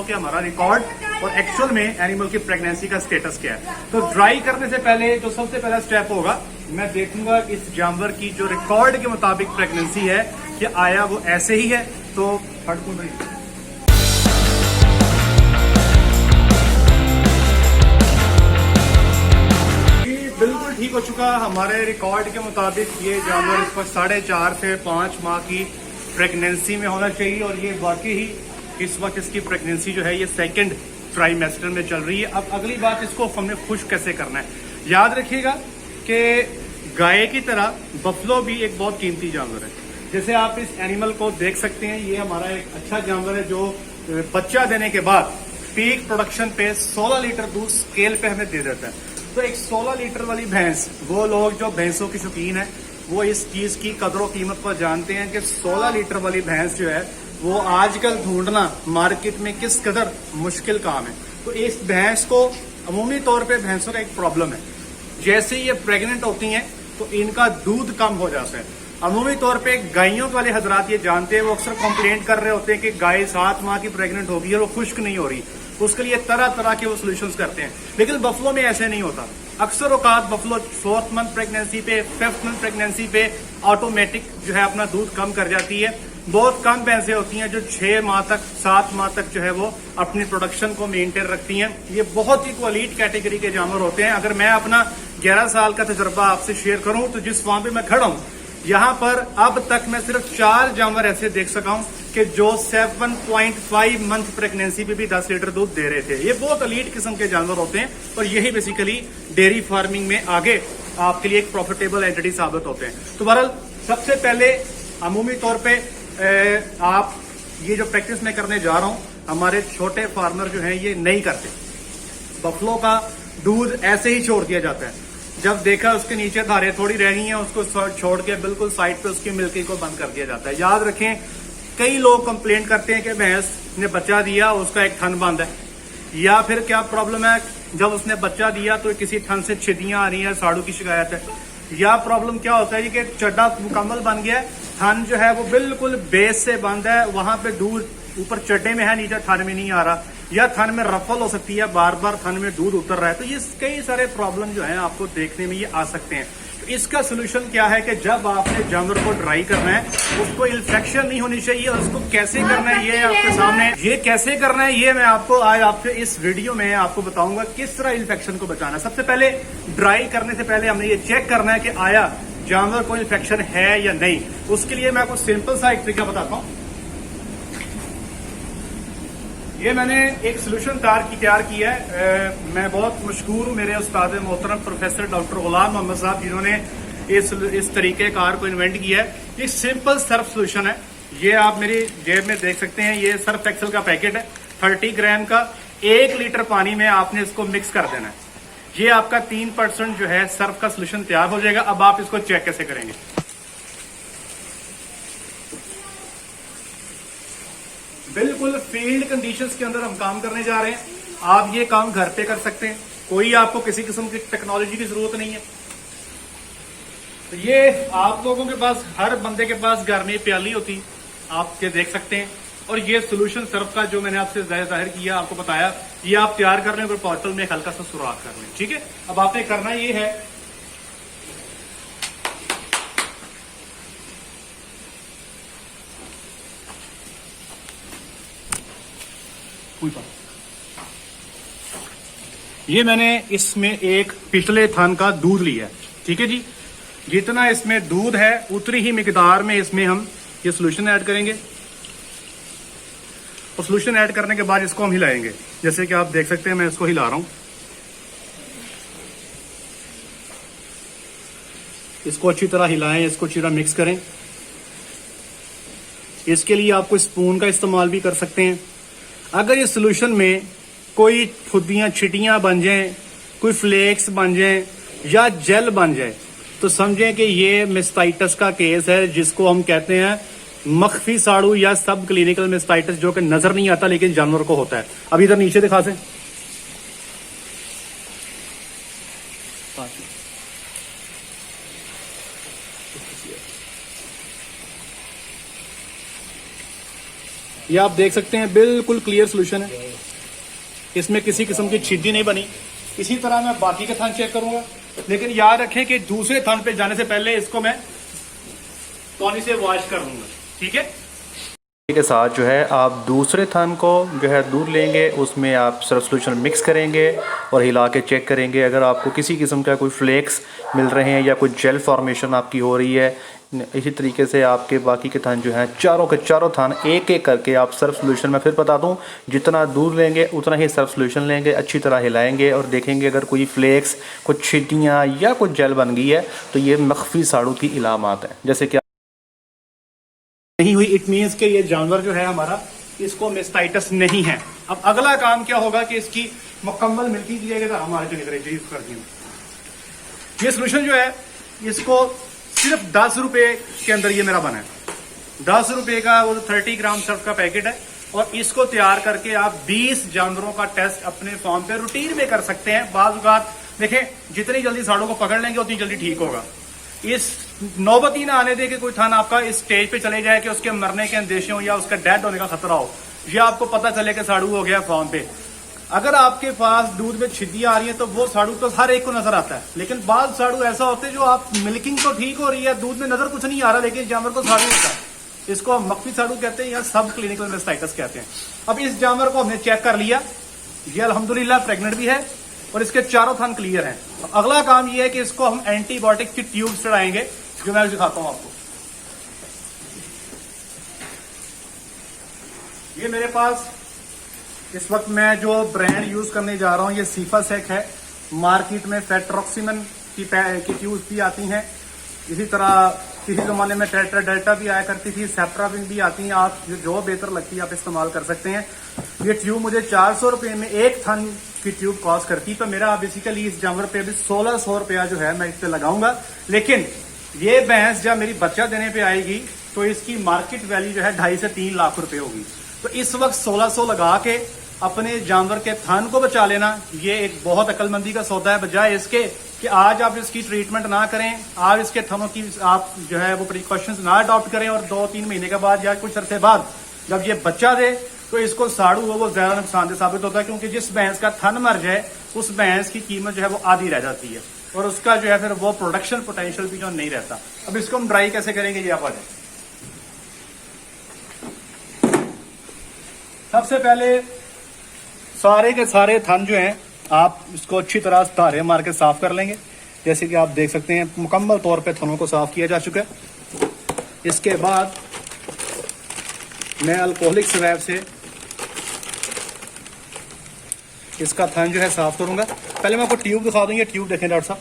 कि हमारा रिकॉर्ड और एक्चुअल में एनिमल की प्रेगनेंसी का स्टेटस क्या है। तो ड्राई करने से पहले जो सबसे पहला स्टेप होगा, मैं देखूंगा इस जानवर की जो रिकॉर्ड के मुताबिक प्रेगनेंसी है कि आया वो ऐसे ही है। तो बिल्कुल ठीक हो चुका। हमारे रिकॉर्ड के मुताबिक ये जानवर इस पर 4.5 से 5 माह की प्रेगनेंसी में होना चाहिए और ये वाकई ही इस वक्त इसकी प्रेगनेंसी जो है ये सेकंड ट्राइमेस्टर में चल रही है। अब अगली बात, इसको हमने खुश कैसे करना है। याद रखिएगा कि गाय की तरह बफलो भी एक बहुत कीमती जानवर है। जैसे आप इस एनिमल को देख सकते हैं, ये हमारा एक अच्छा जानवर है जो बच्चा देने के बाद पीक प्रोडक्शन पे 16 लीटर दूध स्केल पे हमें दे देता है। तो एक 16 लीटर वाली भैंस, वो लोग जो भैंसों की शौकीन है वो इस चीज की कदर कीमत को जानते हैं कि 16 लीटर वाली भैंस जो है वो आजकल ढूंढना मार्केट में किस कदर मुश्किल काम है। तो इस भैंस को अमूमी तौर पे भैंसों का एक प्रॉब्लम है, जैसे ये प्रेग्नेंट होती हैं तो इनका दूध कम हो जाता है। अमूमी तौर पे गायों वाले हजरात ये जानते हैं, वो अक्सर कंप्लेंट कर रहे होते हैं कि गाय 7 माह की प्रेग्नेंट हो गई है और वो खुश्क नहीं हो रही। उसके लिए तरह तरह के वो सोल्यूशंस करते हैं, लेकिन बफलो में ऐसे नहीं होता। अक्सर औकात बफलो 4th मंथ प्रेगनेंसी पे, 5th मंथ प्रेगनेंसी पे ऑटोमेटिक जो है अपना दूध कम कर जाती है। बहुत कम भैंसें होती हैं जो 6 माह तक, 7 माह तक जो है वो अपनी प्रोडक्शन को मेंटेन रखती हैं। ये बहुत ही क्वालिटी कैटेगरी के जानवर होते हैं। अगर मैं अपना 11 साल का तजुर्बा आपसे शेयर करूं तो जिस फार्म पे मैं खड़ा हूं, यहाँ पर अब तक मैं सिर्फ 4 जानवर ऐसे देख सका हूं कि जो 7.5 मंथ प्रेगनेंसी पे भी 10 लीटर दूध दे रहे थे। ये बहुत एलीट किस्म के जानवर होते हैं और यही बेसिकली डेयरी फार्मिंग में आगे आपके लिए एक प्रॉफिटेबल एंटिटी साबित होते हैं। तो बहरहाल सबसे पहले अमूमी तौर पे आप ये जो प्रैक्टिस मैं करने जा रहा हूं, हमारे छोटे फार्मर जो हैं ये नहीं करते। बफलो का दूध ऐसे ही छोड़ दिया जाता है। जब देखा उसके नीचे धारे थोड़ी रह गई हैं, उसको छोड़ के बिल्कुल साइड पे उसकी मिल्किंग को बंद कर दिया जाता है। याद रखें, कई लोग कंप्लेंट करते हैं कि भैंस ने बच्चा दिया, उसका एक थन बंद है, या फिर क्या प्रॉब्लम है, जब उसने बच्चा दिया तो किसी थन से छिदियां आ रही हैं, साड़ू की शिकायत है, या प्रॉब्लम क्या होता है जी कि चड्डा मुकम्मल बन गया है, थन जो है वो बिल्कुल बेस से बंद है, वहां पे दूध ऊपर चड्डे में है, नीचे थन में नहीं आ रहा, या थन में रफल हो सकती है, बार बार थन में दूध उतर रहा है। तो ये कई सारे प्रॉब्लम जो है आपको देखने में ये आ सकते हैं। तो इसका सोल्यूशन क्या है कि जब आपने जानवर को ड्राई करना है, उसको इन्फेक्शन नहीं होनी चाहिए, और उसको कैसे करना है ये आपके सामने, ये कैसे करना है ये मैं आपको आज आपसे इस वीडियो में आपको बताऊंगा किस तरह इन्फेक्शन को बचाना। सबसे पहले ड्राई करने से पहले हमने ये चेक करना है कि आया जानवर को इन्फेक्शन है या नहीं। उसके लिए मैं आपको सिंपल सा एक तरीका बताता हूं। ये मैंने एक सोल्यूशन तैयार किया है। मैं बहुत मशहूर हूँ, मेरे उस्ताद मोहतरम प्रोफेसर डॉक्टर गुलाम मोहम्मद साहब, जिन्होंने इस तरीके कार को इन्वेंट किया है। ये सिंपल सर्फ सोल्यूशन है। ये आप मेरी जेब में देख सकते हैं, ये सर्फ एक्सेल का पैकेट है, 30 ग्राम का। 1 लीटर पानी में आपने इसको मिक्स कर देना है। ये आपका 3% जो है सर्फ का सोल्यूशन तैयार हो जाएगा। अब आप इसको चेक कैसे करेंगे। बिल्कुल फील्ड कंडीशंस के अंदर हम काम करने जा रहे हैं। आप ये काम घर पे कर सकते हैं, कोई आपको किसी किस्म की टेक्नोलॉजी की जरूरत नहीं है। तो ये आप लोगों के पास, हर बंदे के पास घर में प्याली होती, आप ये देख सकते हैं। और ये सोल्यूशन सर्फ का जो मैंने आपसे जाहिर किया, आपको बताया, ये आप तैयार कर लें और बॉटल में हल्का सा सुराख कर लें। ठीक है, अब आपने करना ये है, ये मैंने इसमें एक पिछले थन का दूध लिया है। ठीक है जी, जितना इसमें दूध है उतनी ही मिकदार में इसमें हम ये सोल्यूशन ऐड करेंगे। और सोल्यूशन ऐड करने के बाद इसको हम हिलाएंगे। जैसे कि आप देख सकते हैं, मैं इसको हिला रहा हूं। इसको अच्छी तरह हिलाएं, इसको अच्छी तरह मिक्स करें। इसके लिए आपको स्पून का इस्तेमाल भी कर सकते हैं। अगर इस सोल्यूशन में कोई फुद्दियां छिटियां बन जाएं, कोई फ्लेक्स बन जाएं या जेल बन जाए, तो समझें कि ये मेस्टाइटिस का केस है, जिसको हम कहते हैं मख्फी साड़ू या सब क्लिनिकल मेस्टाइटिस, जो कि नजर नहीं आता लेकिन जानवर को होता है। अब इधर नीचे दिखा से, ये आप देख सकते हैं बिल्कुल क्लियर सोल्यूशन है। इसमें किसी किस्म की छिद्दी नहीं बनी। इसी तरह मैं बाकी के थन चेक करूंगा, लेकिन याद रखें कि दूसरे थन पे जाने से पहले इसको मैं पानी से वॉश कर लूंगा। ठीक है, के साथ जो है आप दूसरे थन को जो है दूध लेंगे, उसमें आप सर्फ सोल्यूशन मिक्स करेंगे और हिला के चेक करेंगे। अगर आपको किसी किस्म का कोई फ्लेक्स मिल रहे हैं या कोई जेल फॉर्मेशन आपकी हो रही है, इसी तरीके से आपके बाकी के थन जो हैं चारों के चारों थन एक एक करके आप सर्फ सोल्यूशन में, फिर बता दूं, जितना दूध लेंगे उतना ही सर्फ सोल्यूशन लेंगे, अच्छी तरह हिलाएंगे और देखेंगे अगर कोई फ्लेक्स, कुछ छिटियाँ या कुछ जेल बन गई है तो ये मख्फी साड़ू की इलामात है। जैसे कि नहीं हुई, इट मीन्स कि ये जानवर जो है हमारा, इसको मेस्टाइटिस नहीं है। अब अगला काम क्या होगा कि इसकी मुकम्मल मिल्किंग की जाएगी तो हमारे जो निकले कर दी। ये सोल्यूशन जो है इसको सिर्फ 10 रुपए के अंदर ये मेरा बना है। 10 रुपए का वो 30 ग्राम सर्फ का पैकेट है और इसको तैयार करके आप 20 जानवरों का टेस्ट अपने फार्म पे रूटीन में कर सकते हैं। बाज़ औक़ात देखें, जितनी जल्दी साड़ों को पकड़ लेंगे उतनी जल्दी ठीक होगा। इस नौबती ना आने दे कि कोई थान आपका इस स्टेज पे चले जाए कि उसके मरने के अंदेशे हो या उसका डेड होने का खतरा हो, या आपको पता चले कि साड़ू हो गया फार्म पे। अगर आपके पास दूध में छिद्दियां आ रही हैं तो वो साड़ू तो हर एक को नजर आता है, लेकिन बाद साड़ू ऐसा होते हैं जो आप मिल्किंग तो ठीक हो रही है, दूध में नजर कुछ नहीं आ रहा, लेकिन जानवर को साड़ू होता है। इसको हम मख्फी साड़ू कहते हैं या सब क्लिनिकल मेस्टाइटिस कहते हैं। अब इस जानवर को हमने चेक कर लिया, ये अल्हम्दुलिल्लाह प्रेग्नेंट भी है और इसके चारों थन क्लियर हैं। तो अगला काम ये है कि इसको हम एंटीबायोटिक की ट्यूब चढ़ाएंगे, जो मैं दिखाता हूं आपको। ये मेरे पास इस वक्त मैं जो ब्रांड यूज करने जा रहा हूं, ये सीफासेक है। मार्केट में फेट्रोक्सिमन की ट्यूब भी आती हैं, इसी तरह किसी जमाने में टेट्रा डेल्टा भी आया करती थी, सेप्राविन भी आती हैं। आप जो बेहतर लगती है आप इस्तेमाल कर सकते हैं। ये ट्यूब मुझे 400 रुपए में एक थन की ट्यूब कॉस्ट करती, तो मेरा बेसिकली इस जानवर पे अभी 1600 रुपया जो है मैं इस पे लगाऊंगा। लेकिन ये भैंस जब मेरी बच्चा देने पे आएगी तो इसकी मार्केट वैल्यू जो है 2.5 से 3 लाख रुपए होगी। तो इस वक्त 1600 लगा के अपने जानवर के थन को बचा लेना, ये एक बहुत अक्लमंदी का सौदा है। बजाय इसके कि आज आप इसकी ट्रीटमेंट ना करें, आप इसके थनों की आप जो है वो प्रिकॉशंस ना अडॉप्ट करें और 2-3 महीने के बाद या कुछ अरसे बाद जब ये बच्चा दे तो इसको साड़ू हो वो ज्यादा नुकसानदेह साबित होता है, क्योंकि जिस भैंस का थन मर जाए उस भैंस की कीमत जो है वो आधी रह जाती है और उसका जो है फिर वो प्रोडक्शन पोटेंशियल भी जो नहीं रहता। अब इसको हम ड्राई कैसे करेंगे ये आप आ जाए। सबसे पहले सारे के सारे थन जो हैं आप इसको अच्छी तरह धारे मार के साफ कर लेंगे। जैसे कि आप देख सकते हैं मुकम्मल तौर पे थनों को साफ किया जा चुका है। इसके बाद मैं अल्कोहलिक स्वैब से इसका थन जो है साफ करूंगा। पहले मैं आपको ट्यूब दिखा दूं। ये ट्यूब देखें डॉक्टर साहब,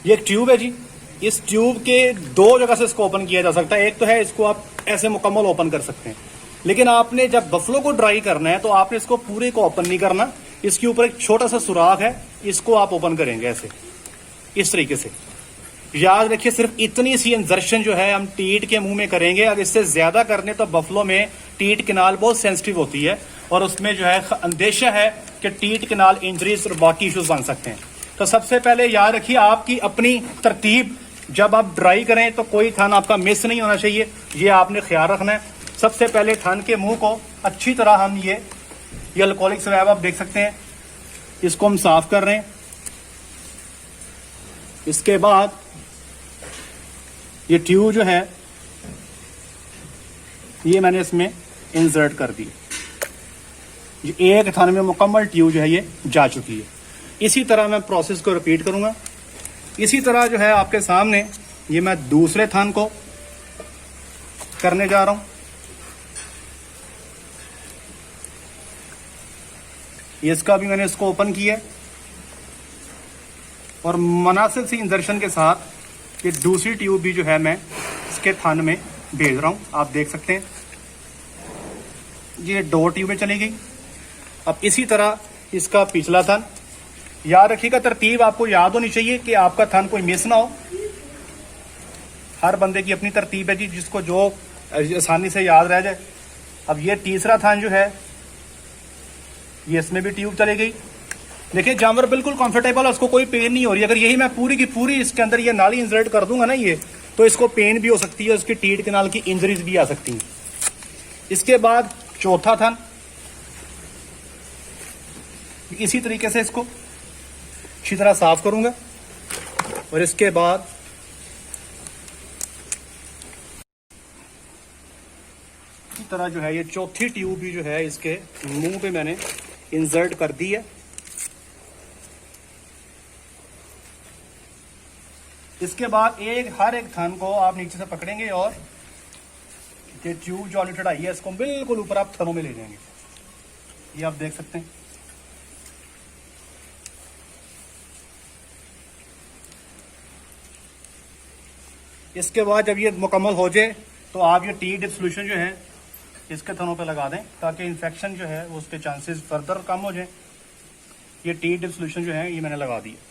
ये एक ट्यूब है जी। इस ट्यूब के 2 जगह से इसको ओपन किया जा सकता है। एक तो है इसको आप ऐसे मुकम्मल ओपन कर सकते हैं, लेकिन आपने जब बफलो को ड्राई करना है तो आपने इसको पूरे को ओपन नहीं करना। इसके ऊपर एक छोटा सा सुराख है, इसको आप ओपन करेंगे ऐसे, इस तरीके से। याद रखिए सिर्फ इतनी सी इंजर्शन जो है हम टीट के मुंह में करेंगे। अगर इससे ज्यादा करने तो बफलो में टीट किनाल बहुत सेंसिटिव होती है और उसमें जो है अंदेशा है कि टीट किनाल इंजरीज और बाकी इश्यूज बन सकते हैं। तो सबसे पहले याद रखिए आपकी अपनी तरतीब, जब आप ड्राई करें तो कोई थन आपका मिस नहीं होना चाहिए, ये आपने ख्याल रखना है। सबसे पहले थन के मुंह को अच्छी तरह हम ये अल्कोहलिक स्वैब आप देख सकते हैं, इसको हम साफ कर रहे हैं। इसके बाद ये ट्यूब जो है ये मैंने इसमें इंसर्ट कर दी। ये एक थन में मुकम्मल ट्यूब जो है ये जा चुकी है। इसी तरह मैं प्रोसेस को रिपीट करूंगा। इसी तरह जो है आपके सामने ये मैं दूसरे थन को करने जा रहा हूं। इसका भी मैंने इसको ओपन किया और मुनासिब सी इंजर्शन के साथ ये दूसरी ट्यूब भी जो है मैं इसके थन में भेज रहा हूं। आप देख सकते हैं ये 2 ट्यूबें चली गई। अब इसी तरह इसका पिछला थन, याद रखिएगा तरतीब आपको याद होनी चाहिए कि आपका थन कोई मिस ना हो। हर बंदे की अपनी तरतीब है जी, जिसको जो आसानी से याद रह जाए। अब ये तीसरा थन जो है ये इसमें भी ट्यूब चली गई। देखिए जानवर बिल्कुल कंफर्टेबल है, उसको कोई पेन नहीं हो रही। अगर यही मैं पूरी की पूरी इसके अंदर ये नाली इंसर्ट कर दूंगा ना ये, तो इसको पेन भी हो सकती है, उसकी टीट के नाल की इंजरीज भी आ सकती हैं। इसके बाद चौथा थन, इसी तरीके से इसको अच्छी तरह साफ करूंगा और इसके बाद इसी तरह जो है ये चौथी ट्यूब भी जो है इसके मुंह पे मैंने इंसर्ट कर दी है। इसके बाद हर एक थन को आप नीचे से पकड़ेंगे और ये ट्यूब जो वाली चढ़ाई है इसको बिल्कुल ऊपर आप थनों में ले जाएंगे। ये आप देख सकते हैं। इसके बाद जब ये मुकम्मल हो जाए तो आप ये टी डिप सोल्यूशन जो है इसके थनों पे लगा दें ताकि इन्फेक्शन जो है वो उसके चांसेस फर्दर कम हो जाए। ये टी डिप सोल्यूशन जो है ये मैंने लगा दिया।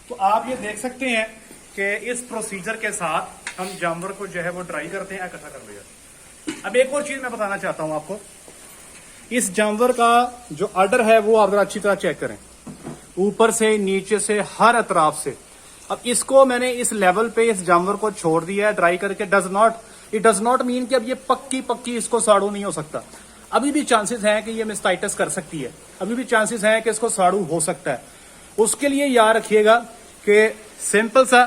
तो आप ये देख सकते हैं कि इस प्रोसीजर के साथ हम जानवर को जो है वो ड्राई करते हैं, इकट्ठा कर लिया। अब एक और चीज मैं बताना चाहता हूं आपको, इस जानवर का जो अडर है वो आप जरा अच्छी तरह चेक करें, ऊपर से नीचे से हर अतराफ से। अब इसको मैंने इस लेवल पे इस जानवर को छोड़ दिया है ड्राई करके। इट डज नॉट मीन कि अब ये पक्की इसको साड़ू नहीं हो सकता। अभी भी चांसेस हैं कि ये मास्टाइटिस कर सकती है, अभी भी चांसेस हैं कि इसको साड़ू हो सकता है। उसके लिए याद रखिएगा कि सिंपल सा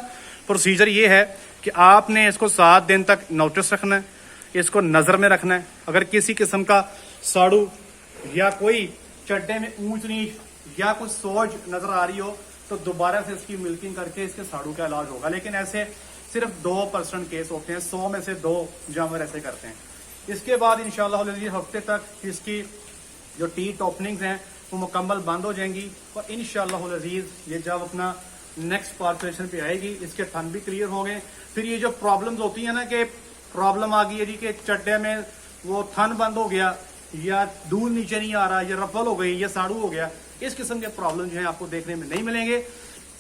प्रोसीजर ये है कि आपने इसको 7 दिन तक नोटिस रखना है, इसको नजर में रखना है। अगर किसी किस्म का साड़ू या कोई चड्डे में ऊंच नीच या कुछ सोज नजर आ रही हो तो दोबारा से इसकी मिल्किंग करके इसके साड़ू का इलाज होगा। लेकिन ऐसे सिर्फ 2% केस होते हैं, 100 में से 2 जानवर ऐसे करते हैं। इसके बाद इंशाल्लाह हफ्ते तक इसकी जो टीथ ओपनिंग्स हैं वो मुकम्मल बंद हो जाएंगी और इंशाल्लाह ये जब अपना नेक्स्ट पार्चुलेशन पे आएगी इसके थन भी क्लियर हो गए। फिर ये जो प्रॉब्लम्स होती है ना कि प्रॉब्लम आ गई है जी कि चड्डे में वो थन बंद हो गया या दूध नीचे नहीं आ रहा या रफल हो गई या साड़ू हो गया, इस किस्म के प्रॉब्लम जो है आपको देखने में नहीं मिलेंगे।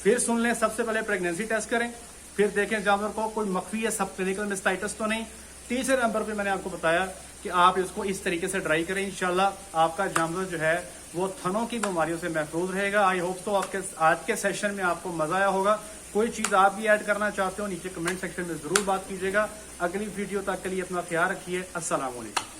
फिर सुन लें, सबसे पहले प्रेगनेंसी टेस्ट करें, फिर देखें जानवर को कोई मख्फी या सब क्लिनिकल मास्टाइटिस तो नहीं। तीसरे नंबर पे मैंने आपको बताया कि आप इसको इस तरीके से ड्राई करें, इंशाल्लाह आपका जानवर जो है वो थनों की बीमारियों से महफूज रहेगा। आई होप तो आपके आज के सेशन में आपको मजा आया होगा। कोई चीज आप भी ऐड करना चाहते हो नीचे कमेंट सेक्शन में जरूर बात कीजिएगा। अगली वीडियो तक के लिए अपना ख्याल रखिए। अस्सलाम वालेकुम।